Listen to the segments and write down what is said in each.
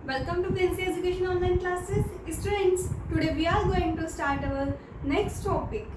Welcome to Princey Education Online Classes. Students, today we are going to start our next topic,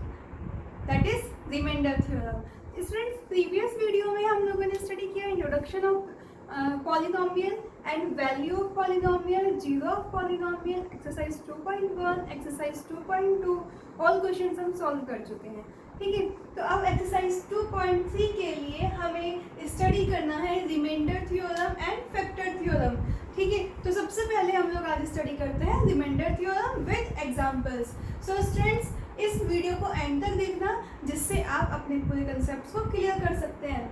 that is remainder theorem. Students, previous video में हम लोगों ने study किया introduction of polynomial and value of polynomial, zero of polynomial, exercise 2.1, exercise 2.2, all questions हम solve कर चुके हैं. ठीक है, तो अब एक्सरसाइज 2.3 के लिए हमें स्टडी करना है remainder theorem and factor theorem. ठीक है, तो सबसे पहले हम लोग आज स्टडी करते हैं remainder theorem with examples. So students, इस वीडियो को एंड तक देखना जिससे आप अपने पूरे कंसेप्ट्स को क्लियर कर सकते हैं.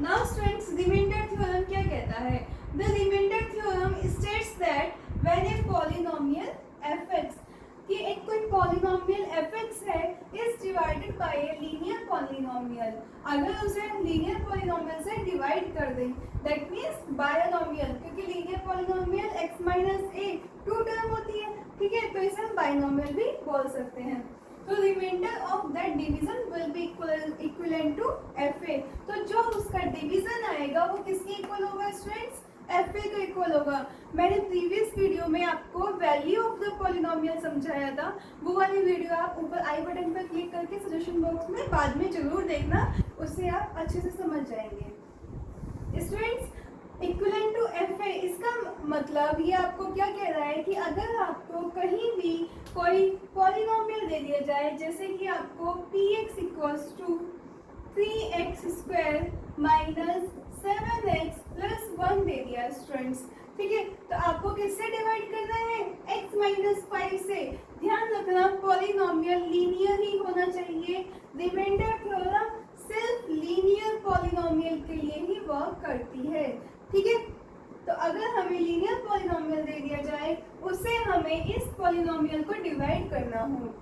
नाउ स्टूडेंट्स, रिमाइंडर थ्योरम क्या कहता है? The remainder theorem states that when a polynomial fx, कि एक कोई पॉलिनोमियल fx है is divided by a linear polynomial, अगर उसे लीनियर पॉलिनोमियल से डिवाइड कर दें, दैट मींस बायनोमियल, क्योंकि linear polynomial x minus a 2 term होती है. ठीक है, तो इसे हम बायनोमियल भी बोल सकते हैं. तो remainder of that division will be equivalent to fa. तो जो उसका डिवीजन आएगा वो किसके इक्वल होगा स्टूडेंट्स? fa को इक्वल होगा. मैंने प्रीवियस वीडियो में आपको वैल्यू ऑफ द पॉलिनोमियल समझाया था, वो वाली वीडियो आप ऊपर आई बटन पर क्लिक करके सजेशन बॉक्स में बाद में जरूर देखना, उससे आप अच्छे से समझ जाएंगे. स्टूडेंट्स, इक्विवेलेंट टू fa, इसका मतलब ये आपको क्या कह रहा है कि अगर आपको कहीं भी कोई पॉलिनोमियल दे दिया जाए, जैसे कि आपको px equals to 3x square minus 7x plus 1 दे दिया स्टूडेंट्स. ठीक है, तो आपको किससे डिवाइड करना है? x माइनस 5 से. ध्यान रखना, पॉलिनोमियल लीनियर ही होना चाहिए. रिमाइंडर थ्योरम सिर्फ लीनियर पॉलिनोमियल के लिए ही वर्क करती है. ठीक है, तो अगर हमें लीनियर पॉलिनोमियल दे दिया जाए, उससे हमें इस पॉलिनोमियल को डिवाइड करना हो,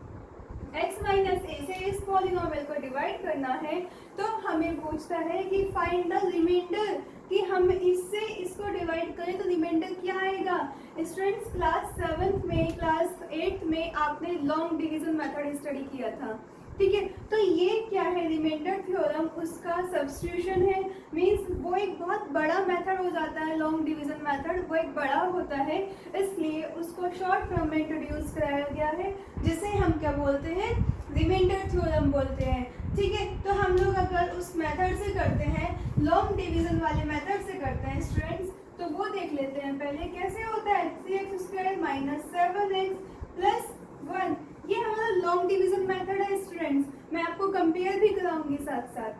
x माइनस ए से इस पॉलिनोमियल को डिवाइड करना है, तो हमें पूछता है कि फाइंड द रिमाइंडर, कि हम इससे इसको डिवाइड करें तो रिमाइंडर क्या आएगा. स्टूडेंट्स, क्लास 7th में, क्लास 8th में आपने लॉन्ग डिवीजन मेथड स्टडी किया था. ठीक है, तो ये क्या है? रिमाइंडर थ्योरम उसका सब्स्टिट्यूशन है. मींस वो एक बहुत बड़ा मेथड हो जाता है. लॉन्ग डिवीजन मेथड वो एक बड़ा होता है, इसलिए उसको शॉर्ट फॉर्म में इंट्रोड्यूस कराया गया है, जिसे हम क्या बोलते हैं? रिमाइंडर थ्योरम बोलते हैं. ठीक है, तो हम लोग अगर उस मेथड से करते हैं, लॉन्ग डिवीजन वाले मेथड से करते हैं स्टूडेंट्स, तो वो देख लेते हैं पहले कैसे होता है. 3x square minus 7x plus 1, ये हमारा लॉन्ग डिवीजन मेथड है स्टूडेंट्स. मैं आपको कंपेयर भी कराऊंगी साथ साथ.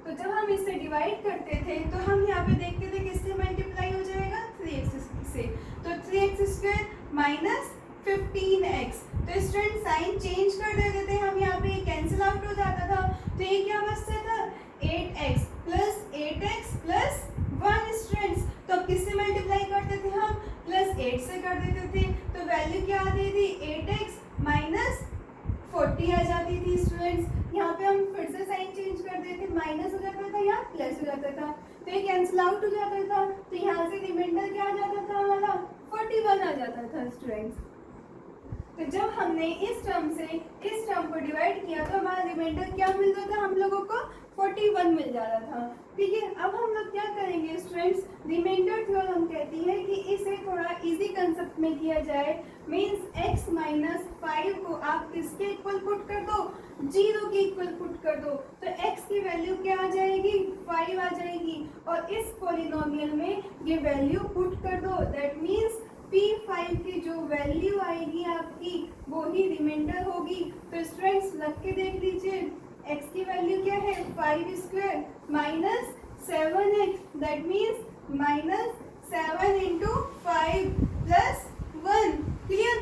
तो जब हम इससे डिवाइड करते थे तो हम यहाँ पे देखते थे किससे मल्टीप्लाई हो जाएगा? 3x से. तो 3x स्क्वायर माइनस 15x, तो स्टूडेंट साइन चेंज कर देते थे हम, यहाँ पे कैंसिल आउट हो जाता था. तो ये क्या बचता था? 8x plus 8x plus 1 students. तो अब किससे मल्टीप्लाई करते थे हम? प्लस 8 से कर देते थे. तो वैल्यू क्या आती थी? 8x माइनस 40 आ जाती थी स्टूडेंट्स. यहाँ पे हम फिर से साइन चेंज कर देते, माइनस हो जाता था या प्लस हो जाता था, तो ये कैंसिल आउट हो जाता था. तो यहाँ से रिमाइंडर क्या आ जाता था हमारा? 41 आ जाता था स्टूडेंट्स. तो जब हमने इस टर्म से इस टर्म को डिवाइड किया तो हमारा रिमाइंडर क्या मिल रहा था? हम लोगों को 41 मिल जा रहा था. ठीक है, अब हम लोग क्या करेंगे स्टूडेंट्स? रिमाइंडर थ्योरम कहती है कि इसे थोड़ा इजी कंसेप्ट में किया जाए. मींस x माइनस 5 को आप किसके इक्वल पुट कर दो? 0 के इक्वल पुट कर दो. तो x की वैल्यू क्या आ जाएगी? 5 आ जाएगी, और इस पॉलिनोमियल में ये वैल्यू पुट कर दो. दैट मीन्स P5 की जो वैल्यू आएगी आपकी, वो ही रिमाइंडर होगी. तो स्टूडेंट्स लग के देख लीजिए, x की वैल्यू क्या है? 5 square minus 7x, that means minus 7 into 5 plus 1. Clear?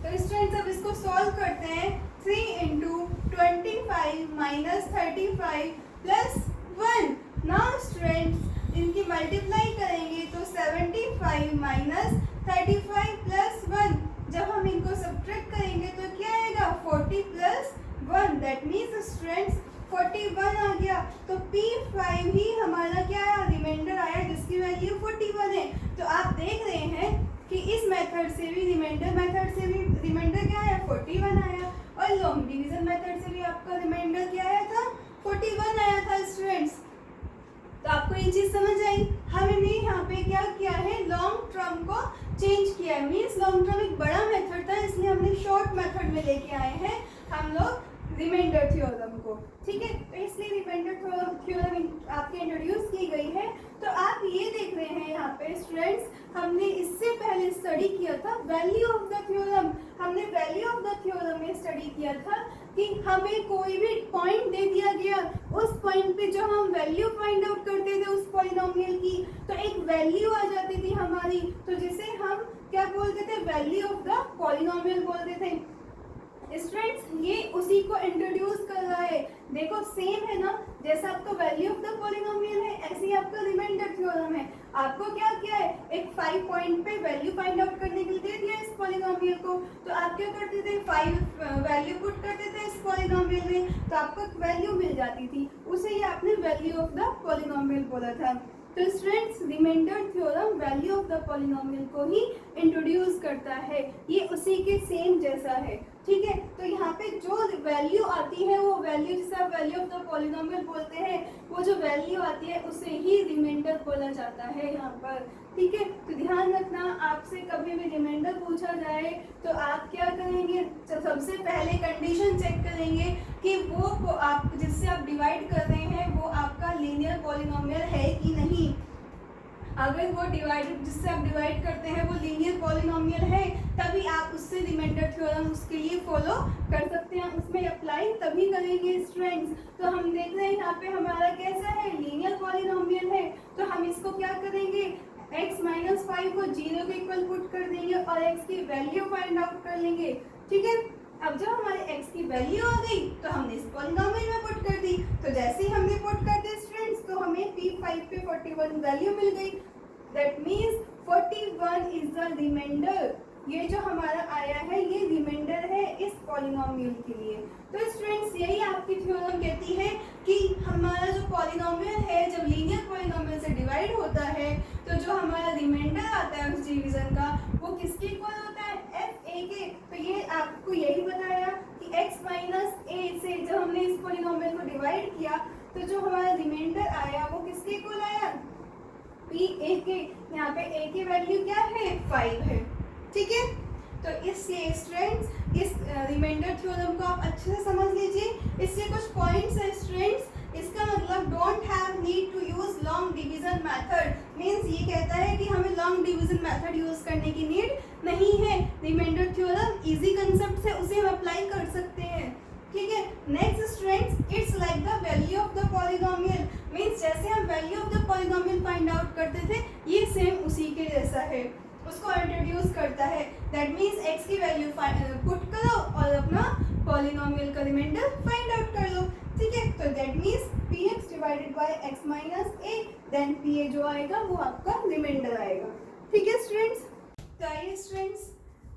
तो स्टूडेंट्स अब इसको सॉल्व करते हैं. 3 into 25 minus 35 plus 1. Now students इनकी मल्टीप्लाई करेंगे तो 75 माइनस 35 प्लस 1. जब हम इनको सब्ट्रैक्ट करेंगे तो क्या आएगा? 40 प्लस 1, दैट मीन्स स्टूडेंट्स 41 आ गया. तो P5 ही हमारा क्या आया? रिमाइंडर आया, जिसकी वैल्यू 41 है. तो आप देख रहे हैं कि इस मेथड से भी, रिमाइंडर मेथड से भी रिमाइंडर क्या आया? 41 आया, और लॉन्ग डिवीजन मेथड से भी आपका रिमाइंडर क्या आया था? 41 आया था स्टूडेंट्स. तो आपको ये चीज समझ आई? हमने यहाँ पे क्या किया है? लॉन्ग है, मीन्स लॉन्ग टर्म एक बड़ा मेथड था, इसलिए हमने शॉर्ट मेथड में लेके आए हैं हम लोग रिमाइंडर थ्योरम को। ठीक है, तो इसलिए रिमाइंडर थ्योरम आपके इंट्रोड्यूस की गई है। तो आप ये देख रहे हैं यहाँ पे स्टूडेंट्स, हमने इससे पहले स्टडी किया था वैल्यू ऑफ द थ्योरम। हमने वैल्यू ऑफ द थ्योरम में स्टडी किया था कि हमें कोई भी पॉइंट दे दिया गया, उस पॉइंट पे जो हम वैल्यू फाइंड आउट करते थे उस पॉलिनोमियल की, तो एक वैल्यू आ जाती थी हमारी, तो जिसे हम क्या बोलते थे, वैल्यू ऑफ द पॉलिनोमियल बोलते थे। स्टूडेंट्स ये उसी को इंट्रोड्यूस कर रहा है। देखो सेम है ना, जैसा आपका वैल्यू ऑफ द पॉलिनोमियल है ऐसे ही आपका रिमाइंडर थ्योरम है। आपको क्या किया है, एक 5 पॉइंट पे वैल्यू फाइंड आउट करने के लिए दे दिया इस पॉलिनोमियल को, तो आप क्या करते थे, 5 वैल्यू पुट करते थे इस पॉलिनोमियल में, तो आपको वैल्यू मिल जाती थी, उसे ही आपने वैल्यू ऑफ द पॉलिनोमियल बोला था। तो students remainder theorem value of the polynomial को ही इंट्रोड्यूस करता है, ये उसी के सेम जैसा है। ठीक है, तो यहाँ पे जो वैल्यू आती है वो वैल्यू, जिसे आप वैल्यू ऑफ द पॉलिनोमियल बोलते हैं, वो जो वैल्यू आती है उसे ही रिमाइंडर बोला जाता है यहाँ पर। ठीक है, तो ध्यान रखना, आपसे कभी भी रिमाइंडर पूछा जाए तो आप क्या करेंगे, तो सबसे पहले कंडीशन चेक करेंगे कि वो आप जिससे आप डिवाइड कर रहे हैं वो आपका लीनियर पॉलिनोमियल है कि नहीं। अगर वो जिससे आप डिवाइड करते हैं वो लीनियर पॉलिनोमियल है, तभी आप उससे रिमाइंडर थ्योरम उसके लिए फॉलो कर सकते हैं, उसमें अप्लाई तभी करेंगे स्टूडेंट्स। तो हम देख रहे हैं यहाँ पे हमारा कैसा है, लीनियर पॉलिनोमियल है, तो हम इसको क्या करेंगे, x माइनस 5 को 0 के इक्वल पुट कर देंगे और x की वैल्यू फाइंड आउट कर लेंगे। ठीक है, अब जब हमारे x की वैल्यू आ गई तो हमने इस पॉलिनोमियल में पुट कर दी, तो जैसे ही हमने पुट कर दी स्टूडेंट्स तो हमें p5 पे 41 वैल्यू मिल गई। That means 41 is the remainder. ये जो हमारा आया है ये रिमाइंडर है इस पॉलिनोमियल के लिए। तो स्टूडेंट्स यही आपकी थ्योरम कहती है कि हमारा जो पॉलिनोमियल है जब लीनियर पॉलिनोमियल से डिवाइड होता है तो जो हमारा रिमाइंडर आता है उस डिवीजन का वो किसके इक्वल होता है, fa के। तो ये आपको यही बताया कि x माइनस a से जब हमने इस पॉलिनोमियल को डिवाइड किया तो जो हमारा रिमाइंडर आया वो किसके इक्वल आया, pa के। यहाँ पे a की वैल्यू क्या है, 5 है। ठीक है, तो इसलिए स्टूडेंट्स इस रिमाइंडर थ्योरम को आप अच्छे से समझ लीजिए। इससे कुछ पॉइंट्स है स्टूडेंट्स, इसका मतलब don't have need to use long division method, means ये कहता है कि हमें लॉन्ग डिवीजन मेथड यूज करने की नीड नहीं है। रिमाइंडर थ्योरम इजी कांसेप्ट है, उसे हम अप्लाई कर सकते हैं। ठीक है, next students, it's like the value of the polynomial, means जैसे हम value of the polynomial find out करते थे ये सेम उसी के जैसा है, उसको इंट्रोड्यूस करता है। दैट मीन्स x की वैल्यू पुट करो और अपना पॉलिनोमियल का रिमाइंडर फाइंड आउट कर लो। ठीक है, तो that means px divided by x minus a, then pa जो आएगा वो आपका रिमाइंडर आएगा। ठीक है स्टूडेंट्स, तो आइए स्टूडेंट्स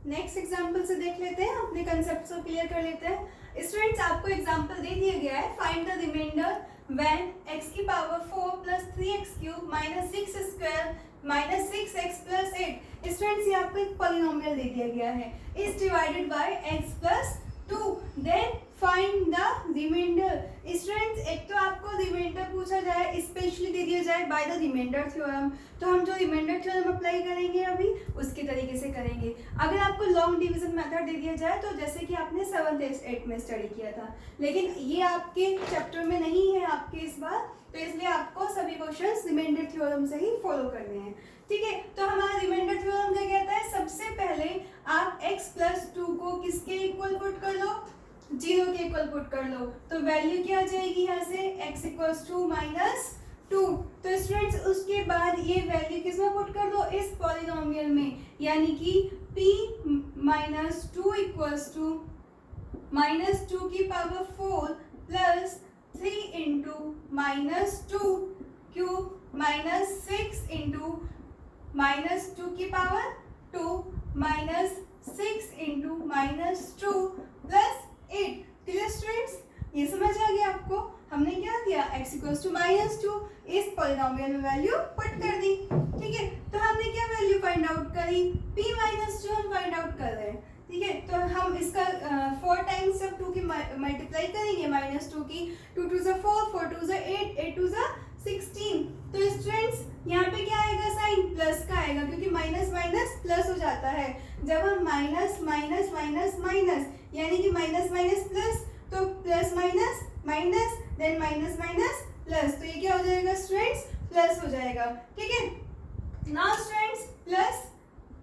नेक्स्ट एग्जांपल से देख लेते हैं, अपने कंसेप्ट को क्लियर कर लेते हैं। स्टूडेंट्स आपको एग्जांपल दे दिया गया है, find the remainder when x की power 4 plus 3x cube minus 6 square minus 6x plus 8। Students ये आपको एक पॉलिनोमियल दे दिया गया है, is divided by x plus 2, then find the remainder. Students एक तो आपको रिमाइंडर पूछा जाए, स्पेशली दे दिया जाए बाय द रिमाइंडर थ्योरम, तो हम जो रिमाइंडर थ्योरम अप्लाई करेंगे अभी उसके तरीके से करेंगे। अगर आपको लॉन्ग डिवीजन मेथड दे दिया जाए तो जैसे कि आपने 7th 8th में स्टडी किया था, लेकिन ये आपके चैप्टर में नहीं है आपके इस बार, तो इसलिए आपको सभी क्वेश्चंस रिमाइंडर थ्योरम से ही फॉलो करने हैं। ठीक है, तो हमारा रिमाइंडर थ्योरम क्या कहता है, सबसे पहले आप x प्लस 2 को किसके इक्वल पुट कर लो, 0 के इक्वल पुट कर लो, तो वैल्यू क्या आ जाएगी यहाँ से, x इक्वल्स टू माइनस 2। तो स्टूडेंट्स उसके बाद ये वैल्यू किसमें पुट कर दो, इस पॉलिनोमियल में, यानी कि p minus 2 equals to minus 2 की power 4 plus 3 into minus 2 cube minus 6 into minus 2 की power 2 minus 6 into minus 2 plus 8। Clear students, ये समझ आ गया आपको। हमने क्या किया, x इक्वल्स टू माइनस 2 इस पॉलिनोमियल में वैल्यू पुट कर दी। ठीक है, तो हमने क्या वैल्यू फाइंड आउट करी, p माइनस 2 हम फाइंड आउट कर रहे हैं। ठीक है, तो हम इसका 4 टाइम्स सब 2 की मल्टीप्लाई करेंगे, माइनस 2 की, 2 2 ज़ा 4, 4 2 ज़ा 8, 8 2 ज़ा 16। तो स्टूडेंट्स यहाँ पे क्या आएगा, साइन प्लस का आएगा क्योंकि माइनस माइनस प्लस हो जाता है। जब हम माइनस माइनस माइनस माइनस यानी कि माइनस माइनस प्लस, तो plus minus minus then minus minus plus, तो ये क्या हो जाएगा स्टूडेंट्स, प्लस हो जाएगा। ठीक है, नाउ स्टूडेंट्स प्लस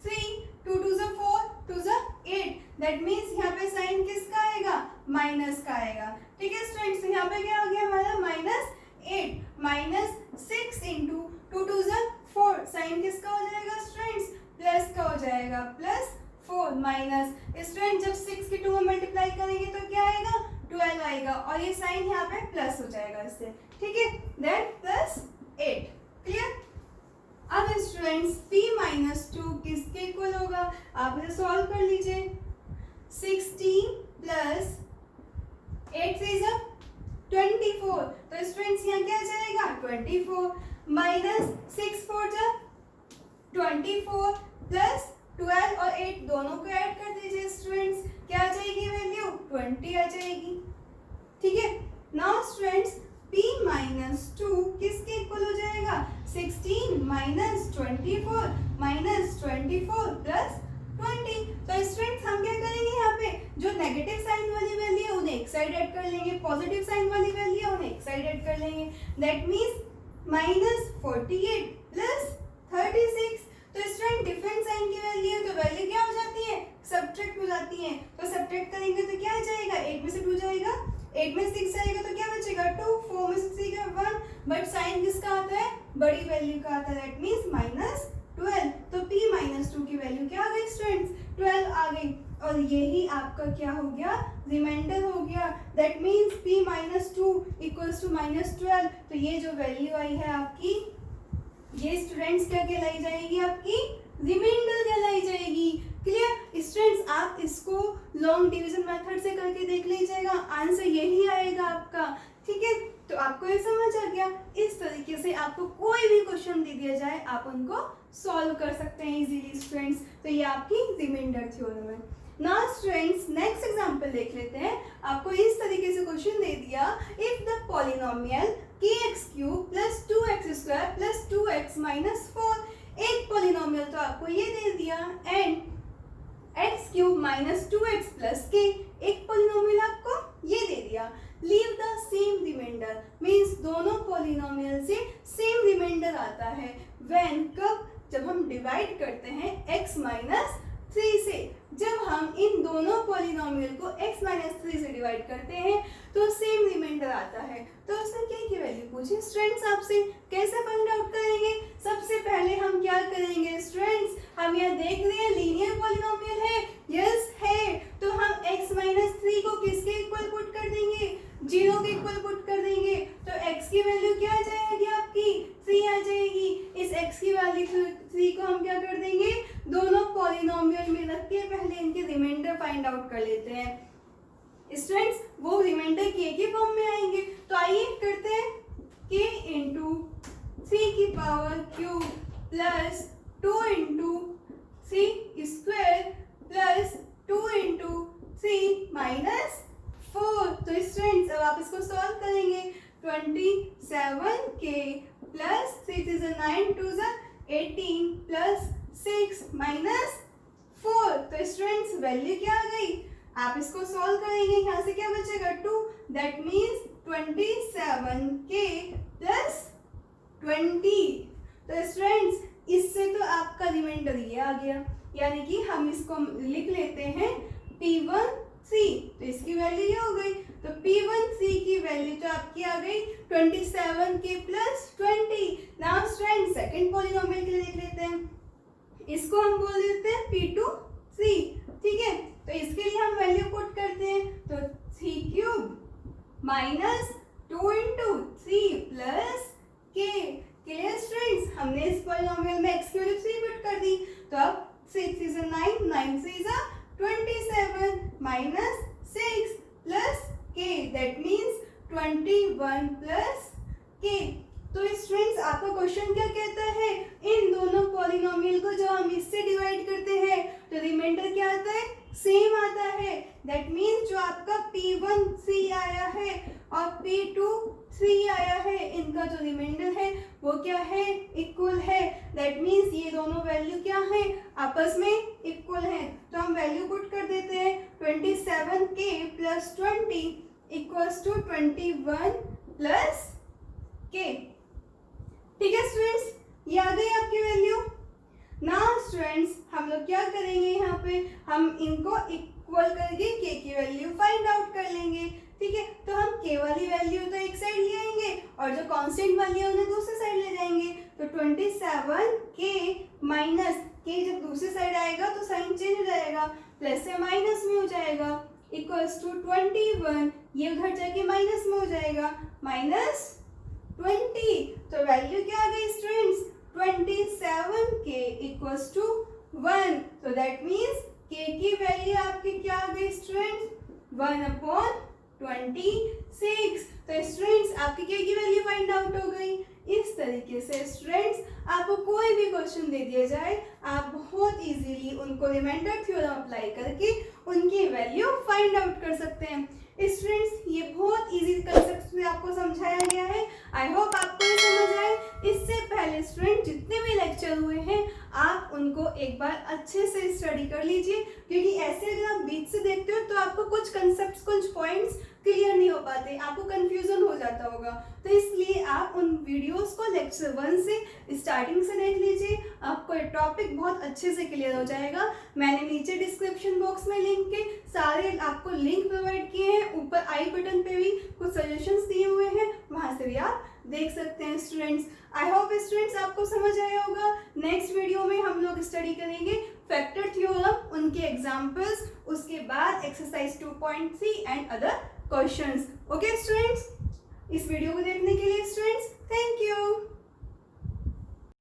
3 2 2 ज़ा 4 2 ज़ा 8, दैट मीन्स यहाँ पे साइन किसका आएगा, माइनस का आएगा। ठीक है स्टूडेंट्स, तो यहाँ पे क्या हो गया हमारा माइनस 8 माइनस 6 इंटू 2 2 ज़ा 4, साइन किसका हो जाएगा स्टूडेंट्स, प्लस का हो जाएगा, प्लस 4 माइनस, स्टूडेंट जब 6 के 2 में मल्टीप्लाई करेंगे तो क्या आएगा 12 आएगा, और ये साइन यहाँ पे प्लस हो जाएगा इससे। ठीक है, देन प्लस 8, क्लियर। अब स्टूडेंट्स p माइनस 2 किसके इक्वल होगा, आप इसे सॉल्व कर लीजिए। 16 प्लस 8 3 ज़ा 24, तो स्टूडेंट्स यहाँ क्या जाएगा 24 माइनस 6 4 ज़ा 24 प्लस 12 और 8 दोनों को ऐड कर दीजिए स्टूडेंट्स, क्या आ जाएगी वैल्यू 20 आ जाएगी। ठीक है, नाउ स्टूडेंट्स p माइनस 2 किसके इक्वल हो जाएगा, 16 माइनस 24 माइनस 24 प्लस 20, तो स्टूडेंट्स हम क्या करेंगे यहाँ पे जो नेगेटिव साइन वाली वैल्यू है उन्हें एक साइड ऐड कर लेंगे, पॉजिटिव साइन वाली वैल्यू है उन्हें एक साइड ऐड कर लेंगे, दैट मीन्स माइनस 48 प्लस 36, तो स्टूडेंट डिफरेंट साइन की वैल्यू है तो वैल्यू क्या हो जाती है, सब्ट्रैक्ट हो जाती है, तो सब्ट्रैक्ट करेंगे तो क्या आ जाएगा, 8 में से 2 जाएगा, 8 में 6 जाएगा तो क्या बचेगा 2, 4 में 6 जाएगा 1, बट साइन किसका आता है, बड़ी वैल्यू का आता है, दैट मीन्स माइनस 12, तो p माइनस 2 की वैल्यू क्या आ गई स्टूडेंट्स, 12 आ गई, और यही आपका क्या हो गया, रिमाइंडर हो गया, that means p minus 2 equals to minus 12, तो ये जो वैल्यू आई है आपकी, ये स्टूडेंट्स क्या कहलाई जाएगी, आपकी रिमाइंडर कहलाई जाएगी। क्लियर स्टूडेंट्स, आप इसको लॉन्ग डिवीजन मेथड से करके देख लीजिएगा, आंसर यही आएगा आपका। ठीक है, तो आपको ये समझ आ गया, इस तरीके से आपको कोई भी क्वेश्चन दे दिया जाए आप उनको सॉल्व कर सकते हैं इजीली स्टूडेंट्स, तो ये आपकी रिमाइंडर थ्योरम है। नाउ स्टूडेंट्स नेक्स्ट एग्जांपल देख लेते हैं, आपको इस तरीके से क्वेश्चन दे दिया, if the polynomial kx³ plus 2x² plus 2x minus 4, एक पॉलिनोमियल तो आपको ये दे दिया, and x³ minus 2x plus k, एक पॉलिनोमियल आपको ये दे दिया, leave the same remainder, means दोनों पॉलिनोमियल से सेम रिमाइंडर आता है, व्हेन कब, जब हम डिवाइड करते हैं x माइनस 3 से, जब हम इन दोनों पॉलिनोमियल को x माइनस 3 से डिवाइड करते हैं तो सेम रिमाइंडर आता है। तो उसने क्या की वैल्यू पूछी स्टूडेंट्स आपसे, कैसे फाइंड आउट करेंगे, सबसे पहले हम क्या करेंगे स्टूडेंट्स, हम यहाँ देख रहे हैं लीनियर पॉलिनोमियल है, यस है, तो हम x माइनस 3 को किसके इक्वल पुट कर देंगे, 0 के इक्वल पुट कर देंगे, तो x की वैल्यू क्या आ जाएगी आपकी 3 आ जाएगी, इस x की वैल्यू 3 को हम क्या कर देंगे, दोनों पॉलिनोमियल में रख के पहले इनके रिमाइंडर फाइंड आउट कर लेते हैं स्टूडेंट्स, वो रिमाइंडर k के फॉर्म में आएंगे, तो आइए करते हैं, k इंटू 3 की power cube plus 2 into 3 square plus 2 into 3 minus 4, तो स्टूडेंट्स अब आप इसको सॉल्व करेंगे, 27k plus 3 is 9 2 is 18 plus 6 minus 4, तो स्टूडेंट्स वैल्यू क्या आ गई, आप इसको सॉल्व करेंगे, यहाँ से क्या बचेगा 2, दैट मीन्स 27k प्लस 20, तो स्टूडेंट्स इससे तो आपका रिमाइंडर ये आ गया, यानी कि हम इसको लिख लेते हैं p13, तो इसकी वैल्यू ये हो गई, तो p13 की वैल्यू तो आपकी आ गई 27k plus 20। Now student second polynomial के लिए देख लेते हैं, इसको हम बोल देते हैं p23, ठीक है, तो इसके लिए हम वैल्यू पुट करते हैं, तो 3³ minus 2 into 3 plus k, clear students, हमने इस पॉलिनोमियल में x की वैल्यू 3 पुट कर दी, तो अब 6 is 9 9 is 27 minus 6 plus k, that means 21 plus k। तो स्टूडेंट्स आपका क्वेश्चन क्या कहता है, इन दोनों पॉलिनोमियल को जब हम इससे डिवाइड करते हैं तो रिमाइंडर क्या आता है, सेम आता है, दैट मीन्स जो आपका p13 आया है और p23 3 आया है, इनका जो रिमाइंडर है वो क्या है, इक्वल है। दैट मीन्स ये दोनों वैल्यू क्या है, आपस में इक्वल है। तो हम वैल्यू पुट कर देते हैं 27k plus 20 equals to 21 plus k। ठीक है स्टूडेंट्स, ये आ गई आपकी वैल्यू। ना स्टूडेंट्स हम लोग क्या करेंगे, यहाँ पे हम इनको इक्वल करके k की वैल्यू फाइंड आउट कर लेंगे। ठीक है, तो हम k वाली वैल्यू तो एक साइड ले आएंगे और जो कांस्टेंट वाली है उन्हें दूसरी साइड ले जाएंगे। तो 27k माइनस k जब दूसरी साइड आएगा तो साइन चेंज हो जाएगा, प्लस से माइनस में हो जाएगा, इक्वल्स टू 21, ये उधर जाके माइनस में हो जाएगा, माइनस 20। तो वैल्यू क्या आ गई स्टूडेंट्स, 27k इक्वल्स टू 1। तो दैट मीन्स k की वैल्यू आपकी क्या आ गई स्टूडेंट्स, 1/26। तो स्टूडेंट्स आपकी k की वैल्यू फाइंड आउट हो गई। इस तरीके से स्टूडेंट्स आपको कोई भी क्वेश्चन दे दिया जाए, आप बहुत इजीली उनको रिमाइंडर थ्योरम अप्लाई करके उनकी वैल्यू फाइंड आउट कर सकते हैं। स्टूडेंट्स ये बहुत इजी कंसेप्ट में आपको समझाया गया है। आई होप आपको ये समझ आए। इससे पहले स्टूडेंट जितने भी लेक्चर हुए हैं आप उनको एक बार अच्छे से स्टडी कर लीजिए, क्योंकि ऐसे अगर आप बीच से देखते हो तो आपको कुछ कंसेप्ट, कुछ पॉइंट्स क्लियर नहीं हो पाते, आपको कंफ्यूजन हो जाता होगा। तो इसलिए आप उन वीडियोस को लेक्चर 1 से स्टार्टिंग से देख लीजिए, आपको ये टॉपिक बहुत अच्छे से क्लियर हो जाएगा। मैंने नीचे डिस्क्रिप्शन बॉक्स में लिंक के सारे आपको लिंक प्रोवाइड किए हैं, ऊपर आई बटन पे भी कुछ सजेशंस दिए हुए हैं, वहाँ से भी आप देख सकते हैं स्टूडेंट्स। आई होप स्टूडेंट्स आपको समझ आया होगा। नेक्स्ट वीडियो में हम लोग स्टडी करेंगे फैक्टर थ्योरम, उनके एग्जाम्पल्स, उसके बाद exercise 2.3 and other questions. Okay students, इस वीडियो को देखने के लिए स्टूडेंट्स थैंक यू।